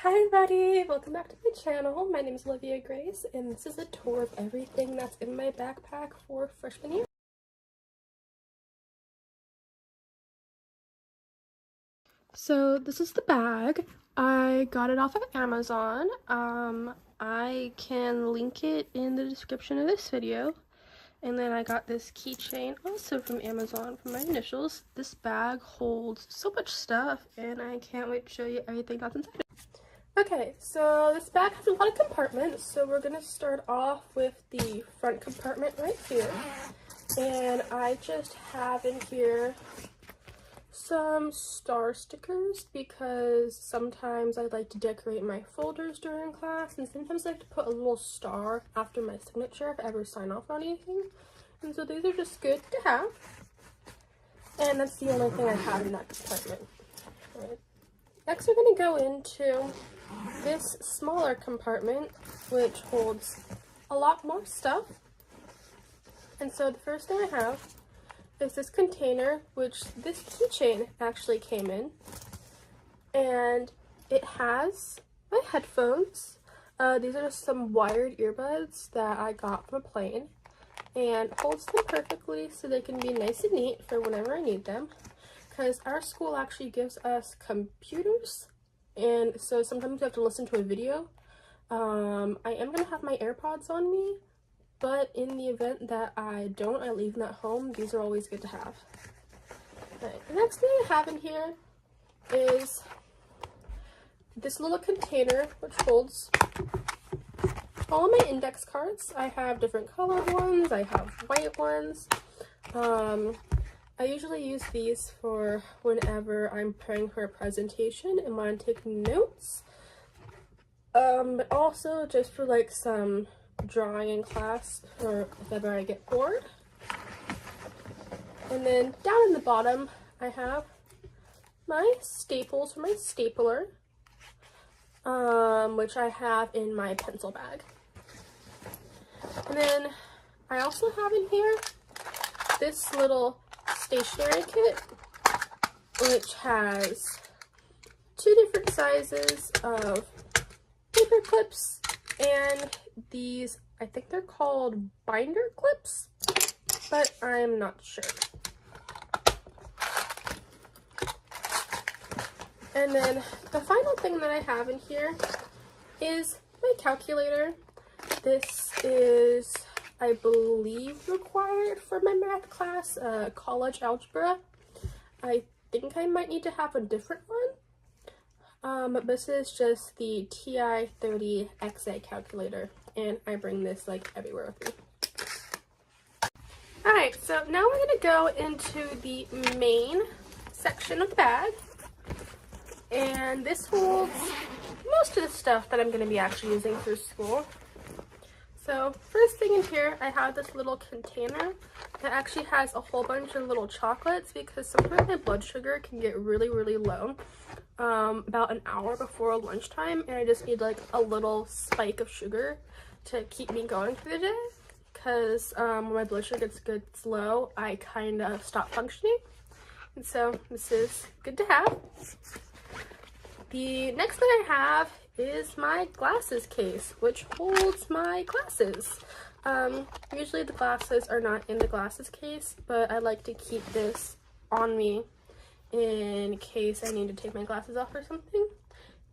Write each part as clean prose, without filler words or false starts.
Hi everybody, welcome back to my channel. My name is Olivia-Grace and this is a tour of everything that's in my backpack for freshman year. So this is the bag. I got it off of Amazon. I can link it in the description of this video. And then I got this keychain also from Amazon for my initials. This bag holds so much stuff and I can't wait to show you everything that's inside it. Okay, so this bag has a lot of compartments, so we're going to start off with the front compartment right here. And I just have in here some star stickers because sometimes I like to decorate my folders during class, and sometimes I like to put a little star after my signature if I ever sign off on anything. And so these are just good to have. And that's the only thing I have in that compartment. All right. Next we're going to go into this smaller compartment, which holds a lot more stuff. And so the first thing I have is this container, which this keychain actually came in. And it has my headphones. These are some wired earbuds that I got from a plane. And holds them perfectly so they can be nice and neat for whenever I need them. Because our school actually gives us computers, and so sometimes you have to listen to a video. I am going to have my AirPods on me, but in the event that I don't, I leave them at home. These are always good to have. Right, the next thing I have in here is this little container which holds all of my index cards. I have different colored ones, I have white ones. I usually use these for whenever I'm preparing for a presentation and want to take notes. But also just for like some drawing in class or if ever I get bored. And then down in the bottom, I have my staples for my stapler, which I have in my pencil bag. And then I also have in here this little stationery kit, which has two different sizes of paper clips and these, I think they're called binder clips, but I'm not sure. And then the final thing that I have in here is my calculator. This is, I believe, required for my math class, college algebra. I think I might need to have a different one. But this is just the TI-30XA calculator, and I bring this like everywhere with me. Alright, so now we're going to go into the main section of the bag. And this holds most of the stuff that I'm going to be actually using through school. So first thing in here, I have this little container that actually has a whole bunch of little chocolates because sometimes my blood sugar can get really, really low about an hour before lunchtime, and I just need like a little spike of sugar to keep me going through the day because when my blood sugar gets low, I kind of stop functioning. And so this is good to have. The next thing I have is my glasses case, which holds my glasses. Usually the glasses are not in the glasses case, but I like to keep this on me in case I need to take my glasses off or something.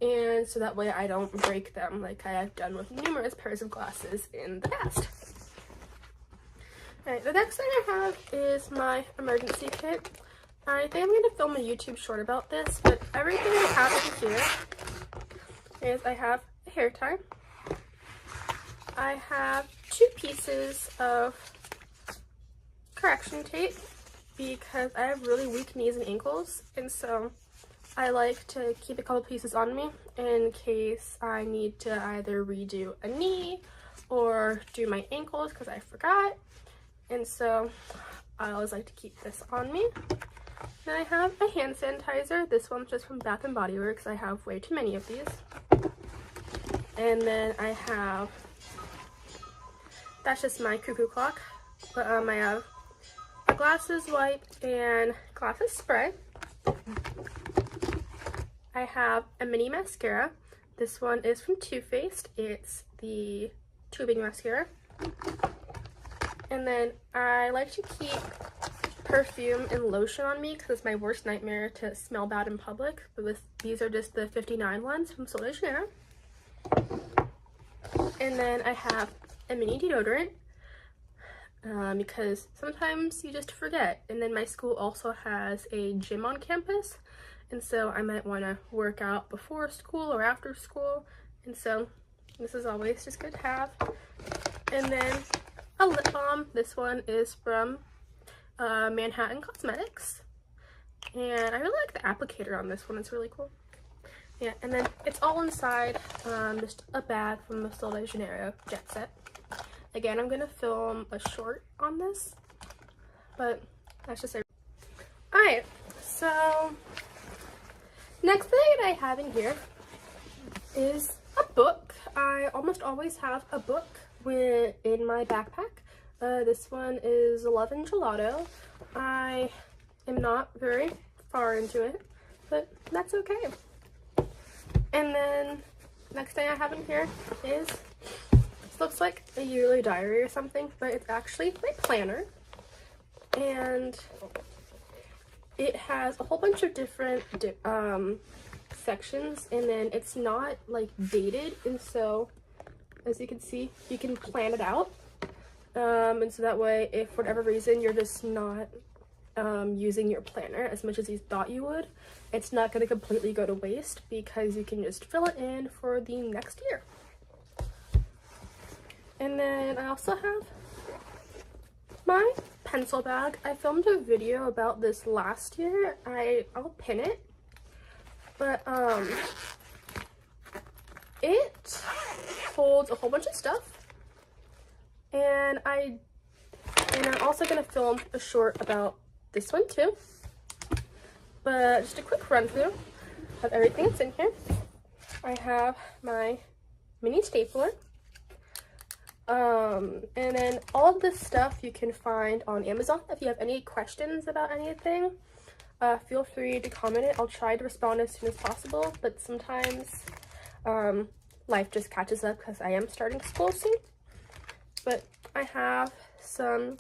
And so that way I don't break them like I have done with numerous pairs of glasses in the past. Alright, the next thing I have is my emergency kit. I think I'm going to film a YouTube short about this, but everything I have in here is I have a hair tie. I have 2 pieces of correction tape because I have really weak knees and ankles, and so I like to keep a couple pieces on me in case I need to either redo a knee or do my ankles because I forgot. And so I always like to keep this on me. Then I have a hand sanitizer. This one's just from Bath & Body Works. I have way too many of these. And then I have, that's just my cuckoo clock. But I have a glasses wipe and glasses spray. I have a mini mascara. This one is from Too Faced. It's the tubing mascara. And then I like to keep perfume and lotion on me because it's my worst nightmare to smell bad in public. But these are just the 59 ones from Sol de Janeiro. And then I have a mini deodorant because sometimes you just forget. And then my school also has a gym on campus, and so I might want to work out before school or after school, and so this is always just good to have. And then a lip balm. This one is from Manhattan Cosmetics, and I really like the applicator on this one. It's really cool. Yeah, and then it's all inside just a bag from the Sol de Janeiro Jet Set. Again, I'm gonna film a short on this, but that's just it. Alright, so next thing that I have in here is a book. I almost always have a book in my backpack. This one is Love and Gelato. I am not very far into it, but that's okay. And then next thing I have in here is, this looks like a yearly diary or something, but it's actually my planner. And it has a whole bunch of different sections, and then it's not like dated, and so as you can see, you can plan it out. And so that way, if for whatever reason you're just not using your planner as much as you thought you would, it's not going to completely go to waste because you can just fill it in for the next year. And then I also have my pencil bag. I filmed a video about this last year. I'll pin it, but it holds a whole bunch of stuff, and I'm also gonna film a short about this one too. But just a quick run through of everything that's in here. I have my mini stapler. And then all of this stuff you can find on Amazon. If you have any questions about anything, feel free to comment it. I'll try to respond as soon as possible, but sometimes life just catches up because I am starting school soon. But I have some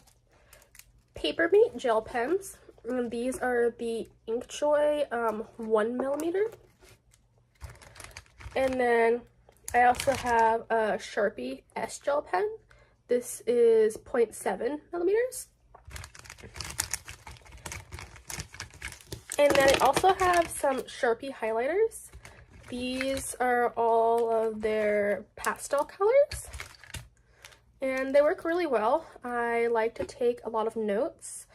Papermate gel pens. And these are the Inkjoy 1mm. And then I also have a Sharpie S gel pen. This is 0.7 millimeters. And then I also have some Sharpie highlighters. These are all of their pastel colors, and they work really well. I like to take a lot of notes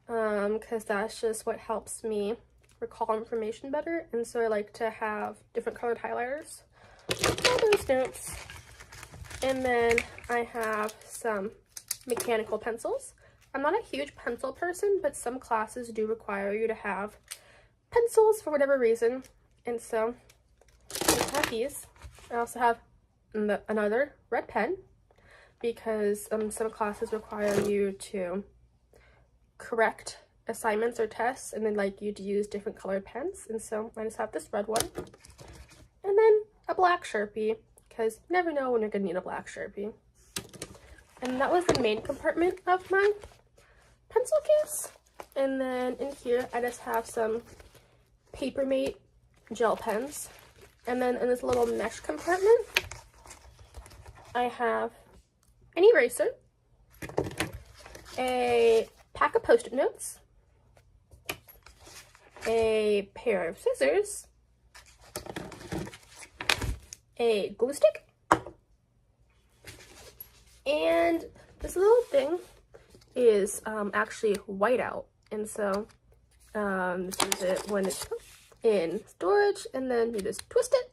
because that's just what helps me recall information better, and so I like to have different colored highlighters. All those notes. And then I have some mechanical pencils. I'm not a huge pencil person, but some classes do require you to have pencils for whatever reason, and so I have these. I also have another red pen because some classes require you to correct assignments or tests, and then like you to use different colored pens, and so I just have this red one. And then a black Sharpie, because you never know when you're gonna need a black Sharpie. And that was the main compartment of my pencil case. And then in here I just have some Papermate gel pens. And then in this little mesh compartment I have an eraser, a pack of post-it notes, a pair of scissors, a glue stick, and this little thing is actually whiteout, and so this is it when it's in storage, and then you just twist it,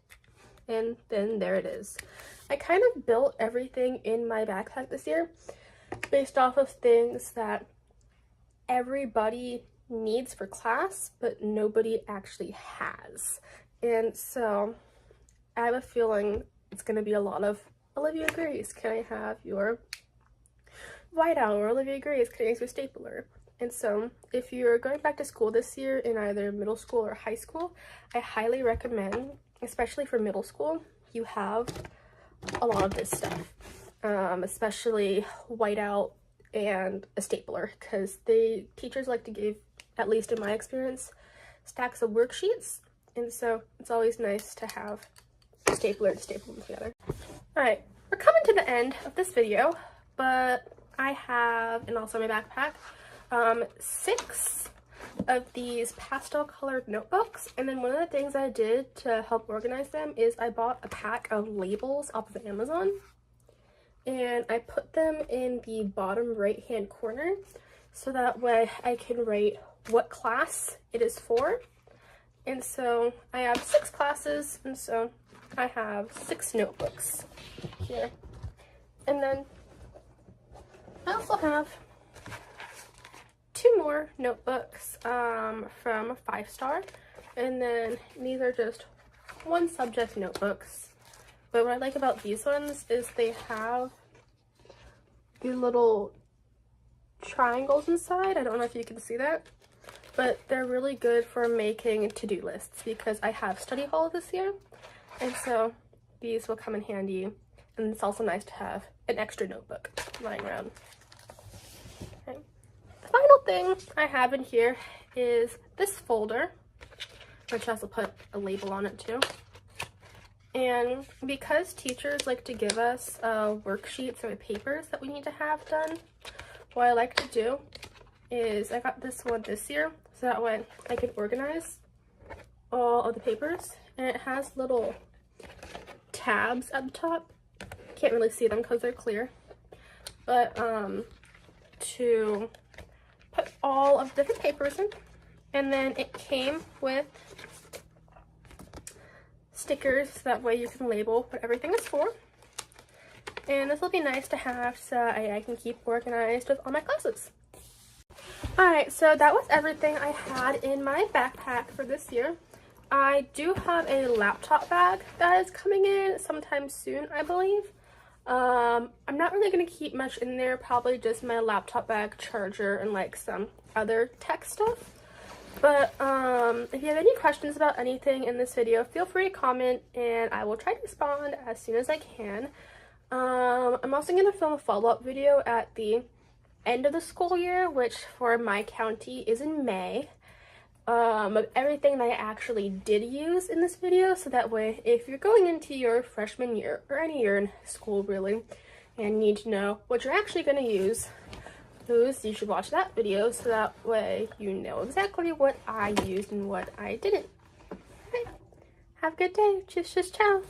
and then there it is. I kind of built everything in my backpack this year based off of things that everybody needs for class, but nobody actually has. And so I have a feeling it's going to be a lot of Olivia-Grace, can I have your whiteout? Or Olivia-Grace, can I use your stapler? And so if you're going back to school this year in either middle school or high school, I highly recommend, especially for middle school, you have a lot of this stuff, especially whiteout and a stapler, because the teachers like to give, at least in my experience, stacks of worksheets, and so it's always nice to have a stapler to staple them together. Alright, we're coming to the end of this video, but I have, and also my backpack, 6 of these pastel colored notebooks, and then one of the things I did to help organize them is I bought a pack of labels off of Amazon, and I put them in the bottom right hand corner so that way I can write what class it is for. And so I have 6 classes, and so I have 6 notebooks here. And then I also have 2 more notebooks from 5 Star, and then these are just 1 subject notebooks. But what I like about these ones is they have these little triangles inside. I don't know if you can see that, but they're really good for making to-do lists because I have study hall this year, and so these will come in handy. And it's also nice to have an extra notebook lying around. Okay. The final thing I have in here is this folder, which I also put a label on it too. And because teachers like to give us worksheets or papers that we need to have done, what I like to do is I got this one this year so that way I can organize all of the papers, and it has little tabs at the top. Can't really see them because they're clear, but to put all of the different papers in. And then it came with stickers so that way you can label what everything is for, and this will be nice to have so I can keep organized with all my classes. Alright, so that was everything I had in my backpack for this year. I do have a laptop bag that is coming in sometime soon, I believe. I'm not really going to keep much in there, probably just my laptop bag, charger, and like some other tech stuff. But if you have any questions about anything in this video, feel free to comment and I will try to respond as soon as I can. I'm also going to film a follow-up video at the end of the school year, which for my county is in May, of everything that I actually did use in this video, so that way if you're going into your freshman year or any year in school really and need to know what you're actually going to use, you should watch that video so that way you know exactly what I used and what I didn't. Okay. Have a good day. Tschüss, tschüss, ciao.